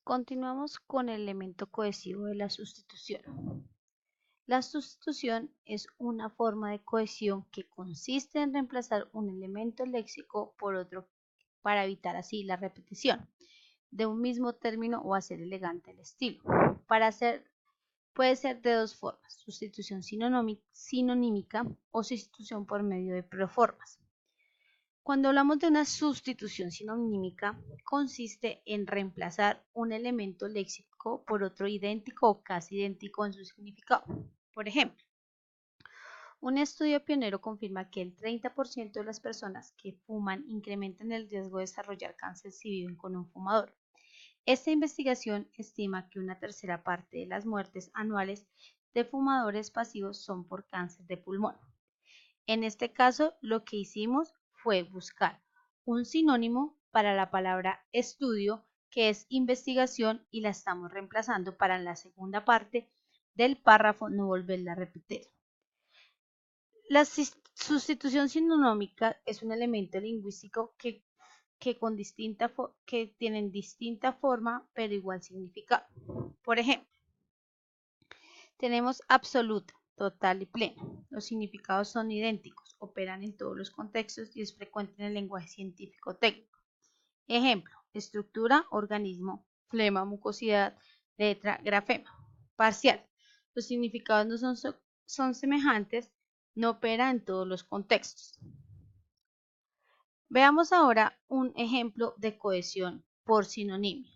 Continuamos con el elemento cohesivo de la sustitución. La sustitución es una forma de cohesión que consiste en reemplazar un elemento léxico por otro para evitar así la repetición de un mismo término o hacer elegante el estilo. Puede ser de dos formas: sustitución sinonímica o sustitución por medio de proformas. Cuando hablamos de una sustitución sinonímica, consiste en reemplazar un elemento léxico por otro idéntico o casi idéntico en su significado. Por ejemplo, un estudio pionero confirma que el 30% de las personas que fuman incrementan el riesgo de desarrollar cáncer si viven con un fumador. Esta investigación estima que una tercera parte de las muertes anuales de fumadores pasivos son por cáncer de pulmón. En este caso, lo que hicimos fue buscar un sinónimo para la palabra estudio, que es investigación, y la estamos reemplazando para en la segunda parte del párrafo no volverla a repetir. La sustitución sinonómica es un elemento lingüístico que tienen distinta forma pero igual significado. Por ejemplo, tenemos absoluta, total y plena. Los significados son idénticos, operan en todos los contextos y es frecuente en el lenguaje científico técnico. Ejemplo: estructura, organismo; flema, mucosidad; letra, grafema. Parcial: los significados no son semejantes, no opera en todos los contextos. Veamos ahora un ejemplo de cohesión por sinonimia.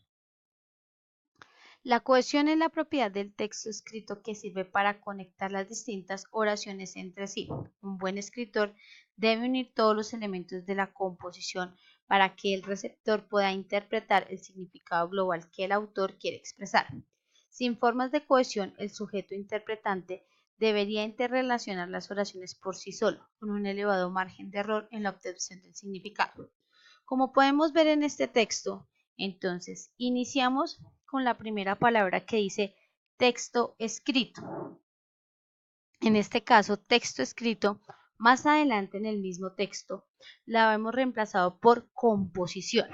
La cohesión es la propiedad del texto escrito que sirve para conectar las distintas oraciones entre sí. Un buen escritor debe unir todos los elementos de la composición para que el receptor pueda interpretar el significado global que el autor quiere expresar. Sin formas de cohesión, el sujeto interpretante debería interrelacionar las oraciones por sí solo, con un elevado margen de error en la obtención del significado. Como podemos ver en este texto, entonces iniciamos con la primera palabra que dice texto escrito. En este caso, texto escrito. Más adelante en el mismo texto la hemos reemplazado por composición.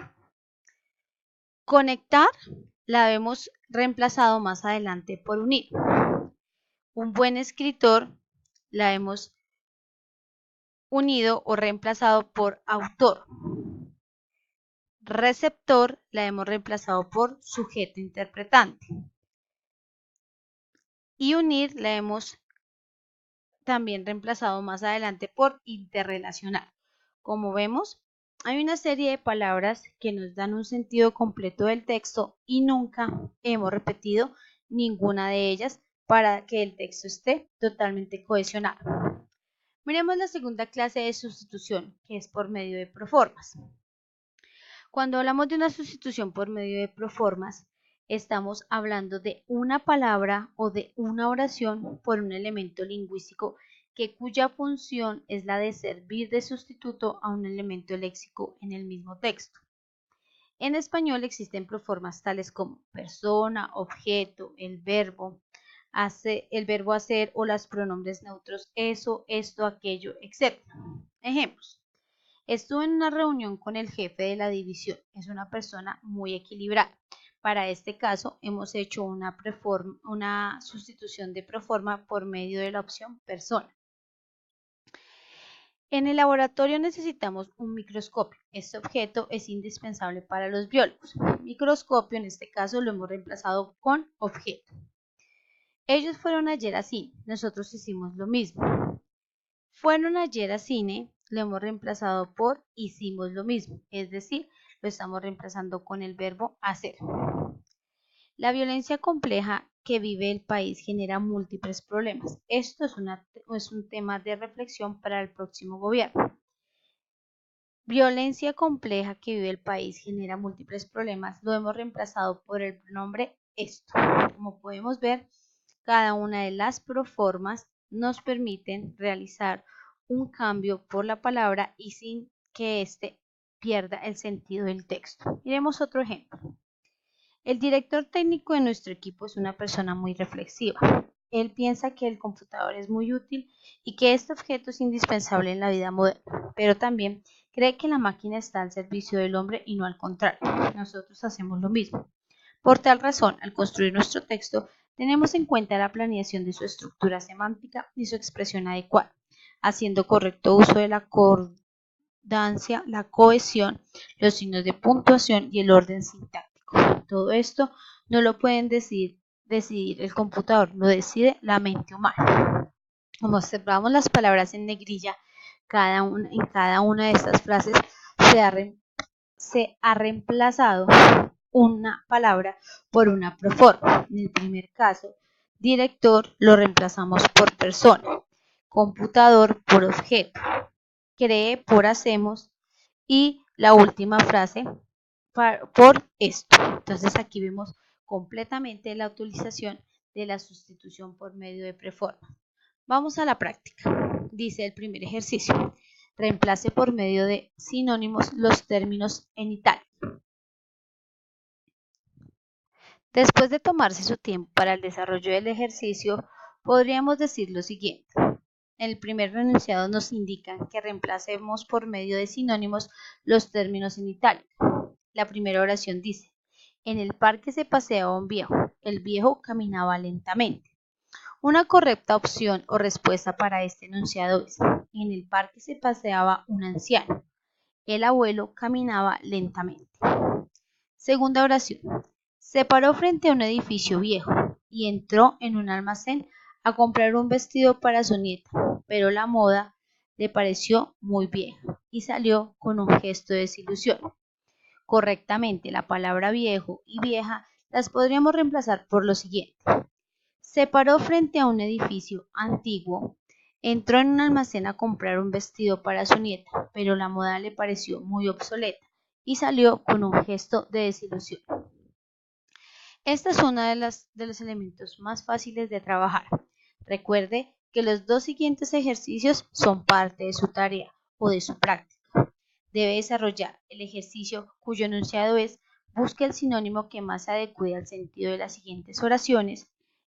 Conectar la hemos reemplazado más adelante por unir. Un buen escritor la hemos unido o reemplazado por autor. Receptor la hemos reemplazado por sujeto interpretante. Y unir la hemos también reemplazado más adelante por interrelacionar. Como vemos, hay una serie de palabras que nos dan un sentido completo del texto y nunca hemos repetido ninguna de ellas para que el texto esté totalmente cohesionado. Miremos la segunda clase de sustitución, que es por medio de proformas. Cuando hablamos de una sustitución por medio de proformas, estamos hablando de una palabra o de una oración por un elemento lingüístico cuya función es la de servir de sustituto a un elemento léxico en el mismo texto. En español existen proformas tales como persona, objeto, el verbo hacer o los pronombres neutros eso, esto, aquello, etc. Ejemplos: estuve en una reunión con el jefe de la división. Es una persona muy equilibrada. Para este caso hemos hecho una sustitución de proforma por medio de la opción persona. En el laboratorio necesitamos un microscopio. Este objeto es indispensable para los biólogos. Microscopio en este caso lo hemos reemplazado con objeto. Ellos fueron ayer a cine. Nosotros hicimos lo mismo. Fueron ayer a cine lo hemos reemplazado por hicimos lo mismo, es decir, lo estamos reemplazando con el verbo hacer. La violencia compleja que vive el país genera múltiples problemas. Esto es un tema de reflexión para el próximo gobierno. Violencia compleja que vive el país genera múltiples problemas. Lo hemos reemplazado por el pronombre esto. Como podemos ver, cada una de las proformas nos permiten realizar un cambio por la palabra y sin que éste pierda el sentido del texto. Miremos otro ejemplo. El director técnico de nuestro equipo es una persona muy reflexiva. Él piensa que el computador es muy útil y que este objeto es indispensable en la vida moderna, pero también cree que la máquina está al servicio del hombre y no al contrario. Nosotros hacemos lo mismo. Por tal razón, al construir nuestro texto, tenemos en cuenta la planeación de su estructura semántica y su expresión adecuada, haciendo correcto uso de la concordancia, la cohesión, los signos de puntuación y el orden sintáctico. Todo esto no lo pueden decidir el computador, lo decide la mente humana. Como observamos las palabras en negrilla, en cada una de estas frases se ha reemplazado una palabra por una proforma. En el primer caso, director lo reemplazamos por persona, computador por objeto, cree por hacemos y la última frase por esto. Entonces aquí vemos completamente la utilización de la sustitución por medio de preforma. Vamos a la práctica. Dice el primer ejercicio. Reemplace por medio de sinónimos los términos en itálico. Después de tomarse su tiempo para el desarrollo del ejercicio, podríamos decir lo siguiente. En el primer enunciado nos indican que reemplacemos por medio de sinónimos los términos en itálico. La primera oración dice, en el parque se paseaba un viejo, el viejo caminaba lentamente. Una correcta opción o respuesta para este enunciado es, en el parque se paseaba un anciano, el abuelo caminaba lentamente. Segunda oración, se paró frente a un edificio viejo y entró en un almacén a comprar un vestido para su nieta, pero la moda le pareció muy vieja y salió con un gesto de desilusión. Correctamente, la palabra viejo y vieja las podríamos reemplazar por lo siguiente. Se paró frente a un edificio antiguo, entró en un almacén a comprar un vestido para su nieta, pero la moda le pareció muy obsoleta y salió con un gesto de desilusión. Esta es una de los elementos más fáciles de trabajar. Recuerde que los dos siguientes ejercicios son parte de su tarea o de su práctica. Debe desarrollar el ejercicio cuyo enunciado es busque el sinónimo que más se adecue al sentido de las siguientes oraciones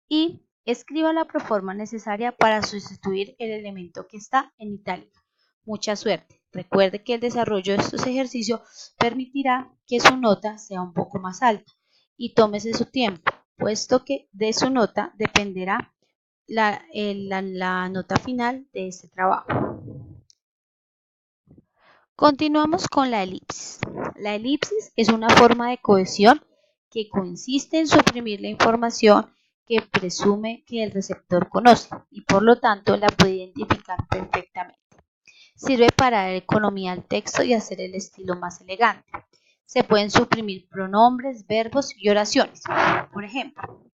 y escriba la proforma necesaria para sustituir el elemento que está en itálico. Mucha suerte. Recuerde que el desarrollo de estos ejercicios permitirá que su nota sea un poco más alta y tómese su tiempo, puesto que de su nota dependerá la nota final de este trabajo. Continuamos con la elipsis. La elipsis es una forma de cohesión que consiste en suprimir la información que presume que el receptor conoce y por lo tanto la puede identificar perfectamente. Sirve para dar economía al texto y hacer el estilo más elegante. Se pueden suprimir pronombres, verbos y oraciones. Por ejemplo,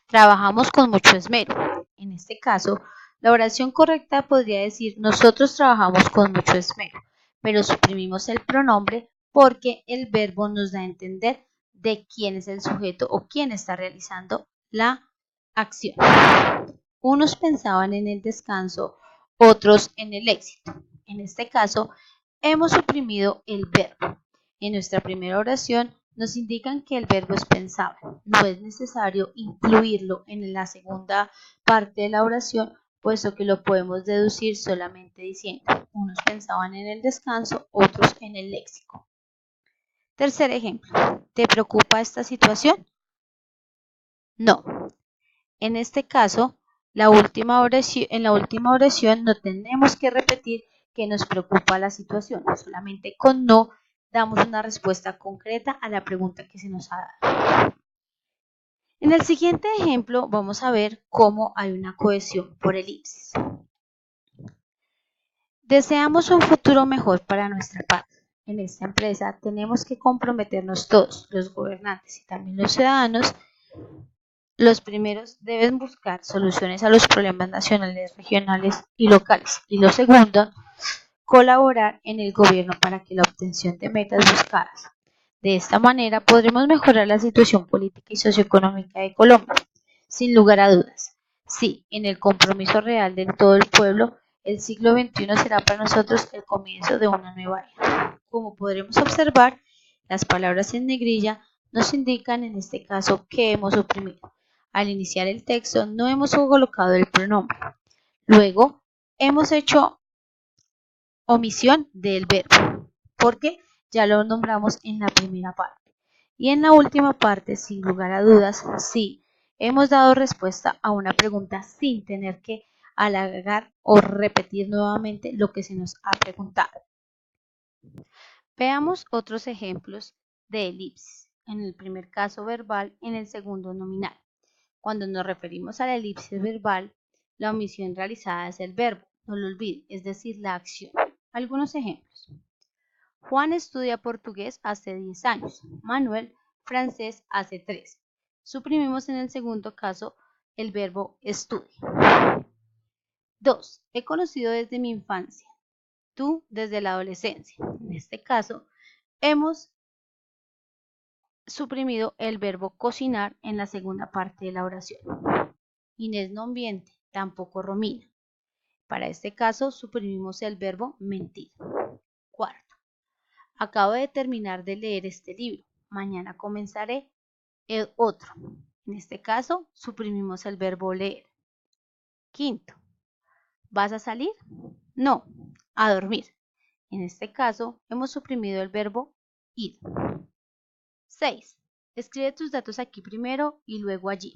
trabajamos con mucho esmero. En este caso, la oración correcta podría decir nosotros trabajamos con mucho esmero, pero suprimimos el pronombre porque el verbo nos da a entender de quién es el sujeto o quién está realizando la acción. Unos pensaban en el descanso, otros en el éxito. En este caso, hemos suprimido el verbo. En nuestra primera oración nos indican que el verbo es pensable. No es necesario incluirlo en la segunda parte de la oración, puesto que lo podemos deducir solamente diciendo, unos pensaban en el descanso, otros en el léxico. Tercer ejemplo, ¿te preocupa esta situación? No. En este caso, en la última oración no tenemos que repetir que nos preocupa la situación, solamente con no damos una respuesta concreta a la pregunta que se nos ha dado. En el siguiente ejemplo vamos a ver cómo hay una cohesión por elipsis. Deseamos un futuro mejor para nuestra patria. En esta empresa tenemos que comprometernos todos, los gobernantes y también los ciudadanos. Los primeros deben buscar soluciones a los problemas nacionales, regionales y locales. Y los segundos, colaborar en el gobierno para que la obtención de metas buscadas. De esta manera podremos mejorar la situación política y socioeconómica de Colombia. Sin lugar a dudas, sí, en el compromiso real de todo el pueblo, el siglo XXI será para nosotros el comienzo de una nueva era. Como podremos observar, las palabras en negrilla nos indican en este caso que hemos oprimido. Al iniciar el texto no hemos colocado el pronombre. Luego hemos hecho omisión del verbo, porque ya lo nombramos en la primera parte. Y en la última parte, sin lugar a dudas, sí, hemos dado respuesta a una pregunta sin tener que alargar o repetir nuevamente lo que se nos ha preguntado. Veamos otros ejemplos de elipsis. En el primer caso verbal, en el segundo nominal. Cuando nos referimos a la elipsis verbal, la omisión realizada es el verbo, no lo olvide, es decir, la acción. Algunos ejemplos. Juan estudia portugués hace 10 años. Manuel francés hace 3. Suprimimos en el segundo caso el verbo estudia. 2. He conocido desde mi infancia. Tú desde la adolescencia. En este caso, hemos suprimido el verbo cocinar en la segunda parte de la oración. Inés no miente, tampoco Romina. Para este caso, suprimimos el verbo mentir. Cuarto. Acabo de terminar de leer este libro. Mañana comenzaré el otro. En este caso, suprimimos el verbo leer. Quinto. ¿Vas a salir? No, a dormir. En este caso, hemos suprimido el verbo ir. 6. Escribe tus datos aquí primero y luego allí.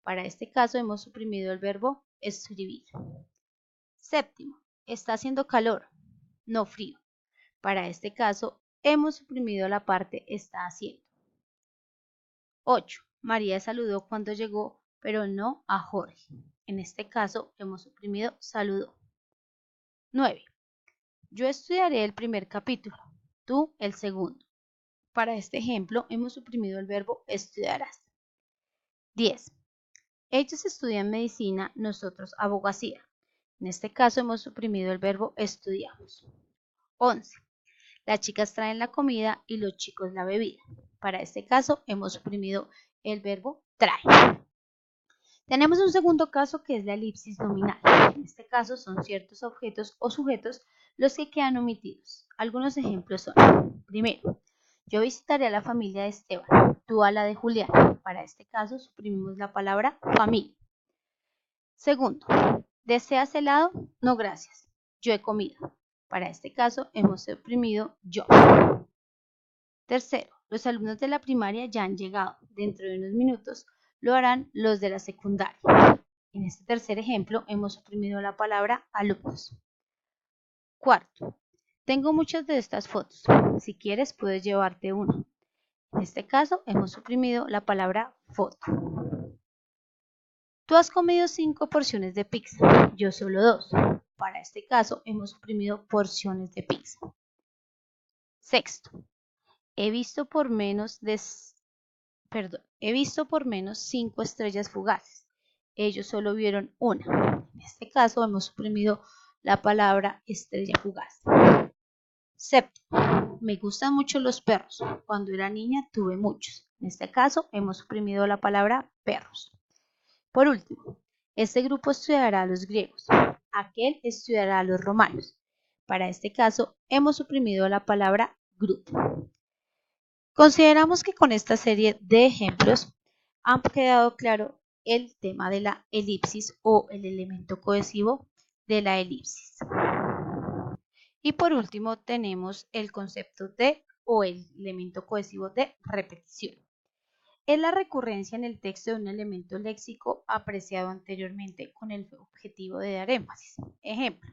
Para este caso, hemos suprimido el verbo escribir. Séptimo. Está haciendo calor, no frío. Para este caso, hemos suprimido la parte está haciendo. 8. María saludó cuando llegó, pero no a Jorge. En este caso, hemos suprimido saludó. 9. Yo estudiaré el primer capítulo, tú el segundo. Para este ejemplo, hemos suprimido el verbo estudiarás. 10. Ellos estudian medicina, nosotros abogacía. En este caso, hemos suprimido el verbo estudiamos. 11. Las chicas traen la comida y los chicos la bebida. Para este caso, hemos suprimido el verbo trae. Tenemos un segundo caso que es la elipsis nominal. En este caso son ciertos objetos o sujetos los que quedan omitidos. Algunos ejemplos son, primero, yo visitaré a la familia de Esteban, tú a la de Julián. Para este caso suprimimos la palabra familia. Segundo, ¿deseas helado? No, gracias, yo he comido. Para este caso hemos suprimido yo. Tercero, los alumnos de la primaria ya han llegado. Dentro de unos minutos lo harán los de la secundaria. En este tercer ejemplo hemos suprimido la palabra alumnos. Cuarto, tengo muchas de estas fotos. Si quieres puedes llevarte una. En este caso hemos suprimido la palabra foto. Tú has comido 5 porciones de pizza, yo solo 2. Para este caso hemos suprimido porciones de pizza. Sexto, he visto por menos 5 estrellas fugaces. Ellos solo vieron una. En este caso hemos suprimido la palabra estrella fugaz. Séptimo, me gustan mucho los perros. Cuando era niña tuve muchos. En este caso hemos suprimido la palabra perros. Por último, este grupo estudiará a los griegos. Aquel estudiará a los romanos. Para este caso hemos suprimido la palabra grupo. Consideramos que con esta serie de ejemplos han quedado claro el tema de la elipsis o el elemento cohesivo de la elipsis. Y por último tenemos el concepto de o el elemento cohesivo de repetición. Es la recurrencia en el texto de un elemento léxico apreciado anteriormente con el objetivo de dar énfasis. Ejemplo,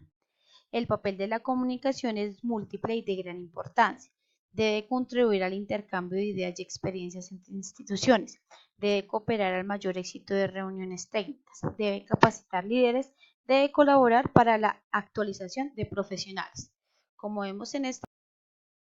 el papel de la comunicación es múltiple y de gran importancia. Debe contribuir al intercambio de ideas y experiencias entre instituciones. Debe cooperar al mayor éxito de reuniones técnicas. Debe capacitar líderes. Debe colaborar para la actualización de profesionales. Como vemos en esta